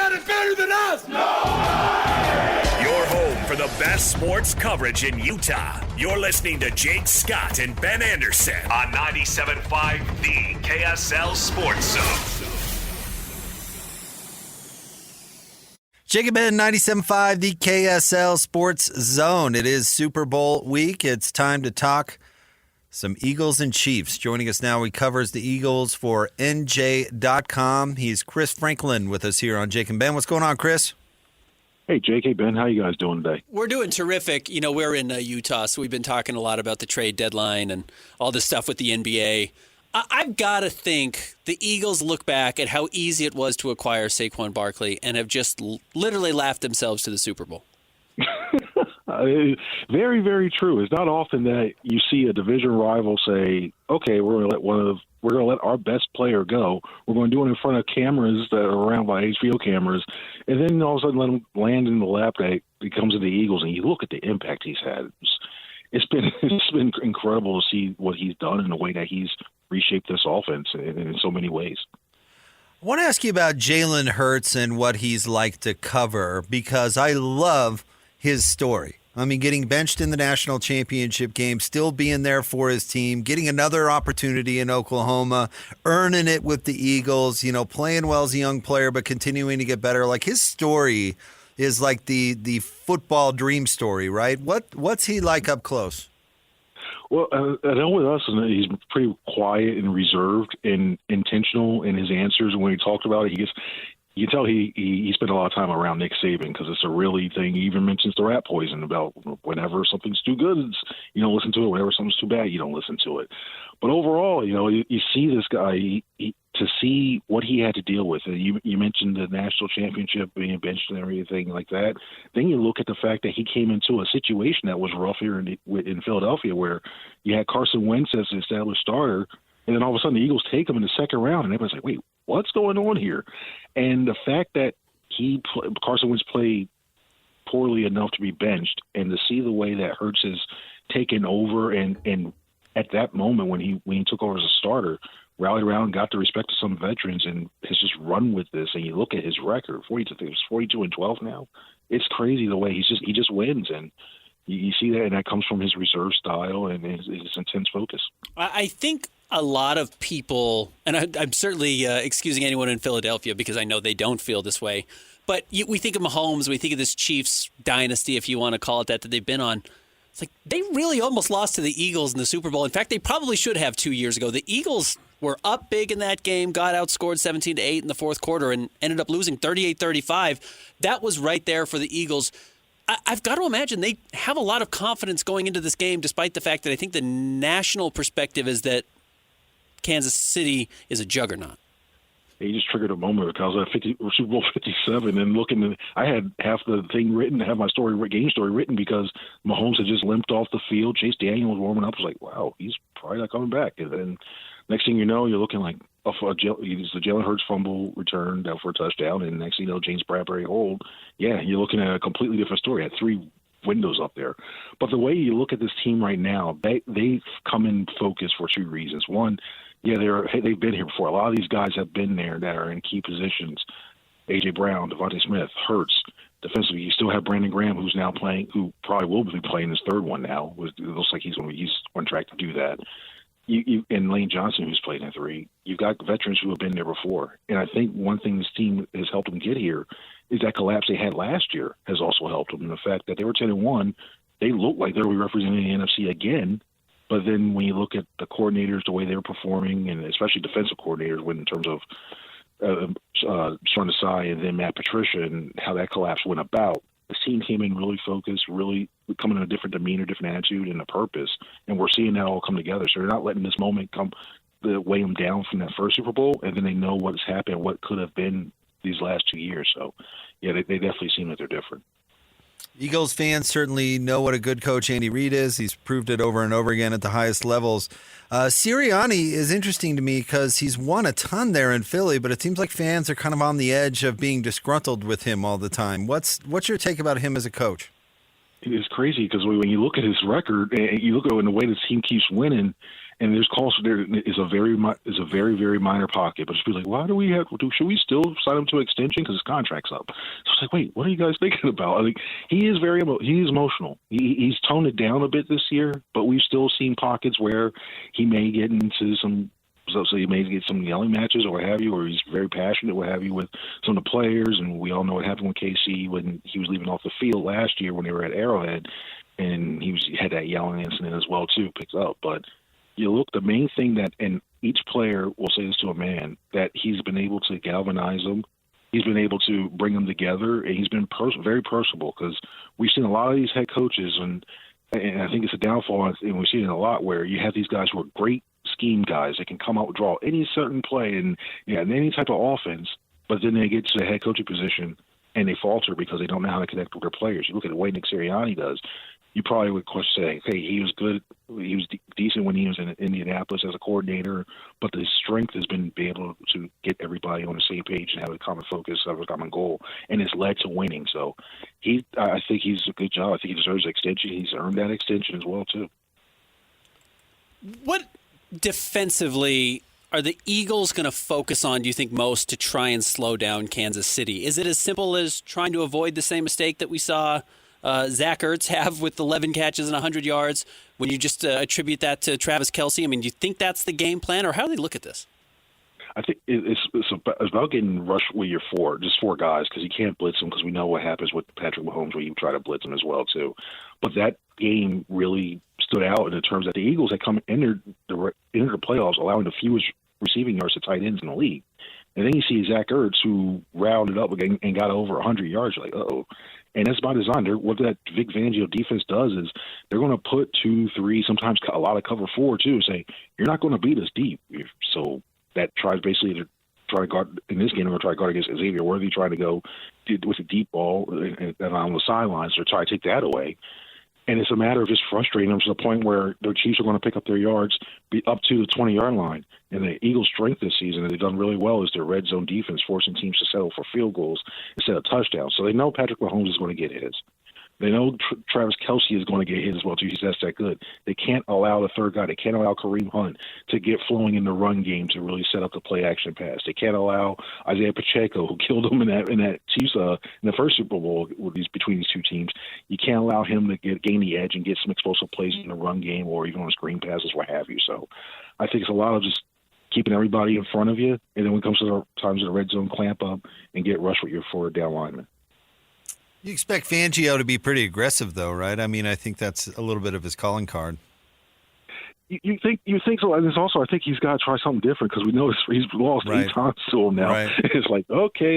Anybody better than us? Your home for the best sports coverage in Utah. You're listening to Jake Scott and Ben Anderson on 97.5 The KSL Sports Zone. Jake and Ben, 97.5 The KSL Sports Zone. It is Super Bowl week. It's time to talk some Eagles and Chiefs. Joining us now, he covers the Eagles for NJ.com. He's Chris Franklin with us here on Jake and Ben. What's going on, Chris? Hey, Jake. Hey, Ben. How you guys doing today? We're doing terrific. You know, we're in Utah, so we've been talking a lot about the trade deadline and all this stuff with the NBA. I've got to think the Eagles look back at how easy it was to acquire Saquon Barkley and have just literally laughed themselves to the Super Bowl. Very, very true. It's not often that you see a division rival say, "Okay, we're going to let our best player go. We're going to do it in front of cameras that are around by HBO cameras," and then all of a sudden let him land in the lap that he comes to the Eagles, and you look at the impact he's had. It's been incredible to see what he's done in the way that he's reshaped this offense in so many ways. I want to ask you about Jalen Hurts and what he's like to cover, because I love his story. I mean, getting benched in the national championship game, still being there for his team, getting another opportunity in Oklahoma, earning it with the Eagles, you know, playing well as a young player, but continuing to get better. Like, his story is like the football dream story, right? What's he like up close? Well, I know with us, he's pretty quiet and reserved and intentional in his answers. When he talked about it, you can tell he spent a lot of time around Nick Saban because it's a really thing. He even mentions the rat poison about whenever something's too good, you don't listen to it. Whenever something's too bad, you don't listen to it. But overall, you know, you see this guy, to see what he had to deal with. You mentioned the national championship, being benched and everything like that. Then you look at the fact that he came into a situation that was rough here in Philadelphia, where you had Carson Wentz as the established starter, and then all of a sudden the Eagles take him in the second round, and everybody's like, wait, what's going on here? And the fact that Carson Wentz played poorly enough to be benched, and to see the way that Hurts has taken over and at that moment when he took over as a starter, rallied around, got the respect of some veterans, and has just run with this. And you look at his record, 42-12 now. It's crazy the way he just wins, and you see that, and that comes from his reserve style and his intense focus. I think a lot of people, and I'm certainly excusing anyone in Philadelphia because I know they don't feel this way, but we think of Mahomes, we think of this Chiefs dynasty, if you want to call it that they've been on. It's like they really almost lost to the Eagles in the Super Bowl. In fact, they probably should have 2 years ago. The Eagles were up big in that game, got outscored 17-8 in the fourth quarter, and ended up losing 38-35. That was right there for the Eagles. I've got to imagine they have a lot of confidence going into this game, despite the fact that I think the national perspective is that Kansas City is a juggernaut. He just triggered a moment because I was at Super Bowl 57 and looking. I had half the thing written, have my game story written because Mahomes had just limped off the field. Chase Daniel was warming up. I was like, wow, he's probably not coming back. And then next thing you know, you're looking like the Jalen Hurts fumble return down for a touchdown, and next thing you know, James Bradbury hold. Yeah, you're looking at a completely different story. I had 3 windows up there. But the way you look at this team right now, they've come in focus for 2 reasons. One, yeah, they've been here before. A lot of these guys have been there that are in key positions. A.J. Brown, Devontae Smith, Hurts. Defensively, you still have Brandon Graham, who's now playing, who probably will be playing his 3rd one now. It looks like he's on track to do that. And Lane Johnson, who's played in 3. You've got veterans who have been there before. And I think one thing this team has helped them get here is that collapse they had last year has also helped them. And the fact that they were 10-1, they look like they'll be representing the NFC again. But then when you look at the coordinators, the way they're performing, and especially defensive coordinators, in terms of Sean Desai and then Matt Patricia and how that collapse went about, the team came in really focused, really coming in a different demeanor, different attitude, and a purpose. And we're seeing that all come together. So they're not letting this moment weigh them down from that first Super Bowl, and then they know what's happened, what could have been these last 2 years. So, yeah, they definitely seem that they're different. Eagles fans certainly know what a good coach Andy Reid is. He's proved it over and over again at the highest levels. Sirianni is interesting to me because he's won a ton there in Philly, but it seems like fans are kind of on the edge of being disgruntled with him all the time. What's your take about him as a coach? It's crazy because when you look at his record and you look at the way this team keeps winning, And there's calls there is a very very minor pocket, but it's like, why do we have to? Should we still sign him to extension because his contract's up? So it's like, wait, what are you guys thinking about? I think he is emotional. He's toned it down a bit this year, but we've still seen pockets where he may get into some. So he may get some yelling matches or what have you, or he's very passionate, what have you, with some of the players. And we all know what happened with KC when he was leaving off the field last year when they were at Arrowhead, and he had that yelling incident as well too, picked up. But you look, the main thing that, and each player will say this to a man, that he's been able to galvanize them. He's been able to bring them together, and he's been very personable, because we've seen a lot of these head coaches, and I think it's a downfall, and we've seen it a lot, where you have these guys who are great scheme guys that can come out and draw any certain play and any type of offense, but then they get to the head coaching position and they falter because they don't know how to connect with their players. You look at the way Nick Sirianni does, you probably would say, hey, he was good, he was decent when he was in Indianapolis as a coordinator, but the strength has been being able to get everybody on the same page and have a common focus, have a common goal, and it's led to winning. So I think he's a good job. I think he deserves an extension. He's earned that extension as well too. What defensively are the Eagles going to focus on, do you think, most to try and slow down Kansas City? Is it as simple as trying to avoid the same mistake that we saw Zach Ertz have with 11 catches and 100 yards when you just attribute that to Travis Kelce? I mean, do you think that's the game plan, or how do they look at this? I think it's about getting rushed with your four guys, because you can't blitz them, because we know what happens with Patrick Mahomes when you try to blitz him as well too. But that game really stood out in the terms that the Eagles had entered the playoffs allowing the fewest receiving yards to tight ends in the league. And then you see Zach Ertz, who rounded up and got over 100 yards. You're like, uh-oh. And that's by design. What that Vic Fangio defense does is they're going to put 2, 3, sometimes a lot of cover 4 too, say, you're not going to beat us deep. So that tries basically to try to guard, in this game, we're going to try to guard against Xavier Worthy, trying to go with a deep ball and on the sidelines to try to take that away. And it's a matter of just frustrating them to the point where their Chiefs are going to pick up their yards be up to the 20-yard line. And the Eagles' strength this season, and they've done really well, is their red zone defense, forcing teams to settle for field goals instead of touchdowns. So they know Patrick Mahomes is going to get his. They know Travis Kelce is going to get hit as well, too. He's that good. They can't allow the third guy. They can't allow Kareem Hunt to get flowing in the run game to really set up the play-action pass. They can't allow Isaiah Pacheco, who killed them in that Chiefs in the first Super Bowl between these two teams. You can't allow him to gain the edge and get some explosive plays in the run game or even on screen passes, what have you. So I think it's a lot of just keeping everybody in front of you, and then when it comes to the times of the red zone, clamp up and get rushed with your forward down lineman. You expect Fangio to be pretty aggressive, though, right? I mean, I think that's a little bit of his calling card. You think so, and it's also I think he's got to try something different, because we know he's lost 8 times to him now. Right. It's like, okay,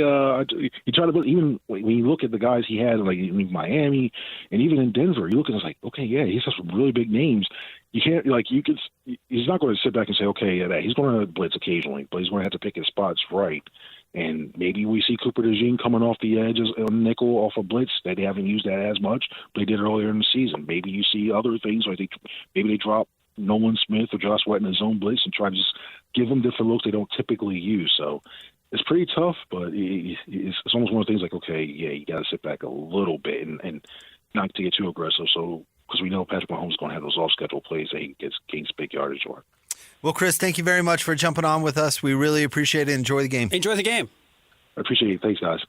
he tried to, even when you look at the guys he had, like in Miami and even in Denver, you look at it, it's like, okay, yeah, he's got some really big names. You can't he's not going to sit back and say, okay, yeah, he's going to blitz occasionally, but he's going to have to pick his spots right. And maybe we see Cooper DeJean coming off the edge on nickel off a blitz. They haven't used that as much, but they did earlier in the season. Maybe you see other things, like maybe they drop Nolan Smith or Josh Sweat in his zone blitz and try to just give them different looks they don't typically use. So it's pretty tough, but it's almost one of the things like, okay, yeah, you got to sit back a little bit and not to get too aggressive. So because we know Patrick Mahomes is going to have those off-schedule plays that he gains big yardage for. Well, Chris, thank you very much for jumping on with us. We really appreciate it. Enjoy the game. Enjoy the game. I appreciate it. Thanks, guys.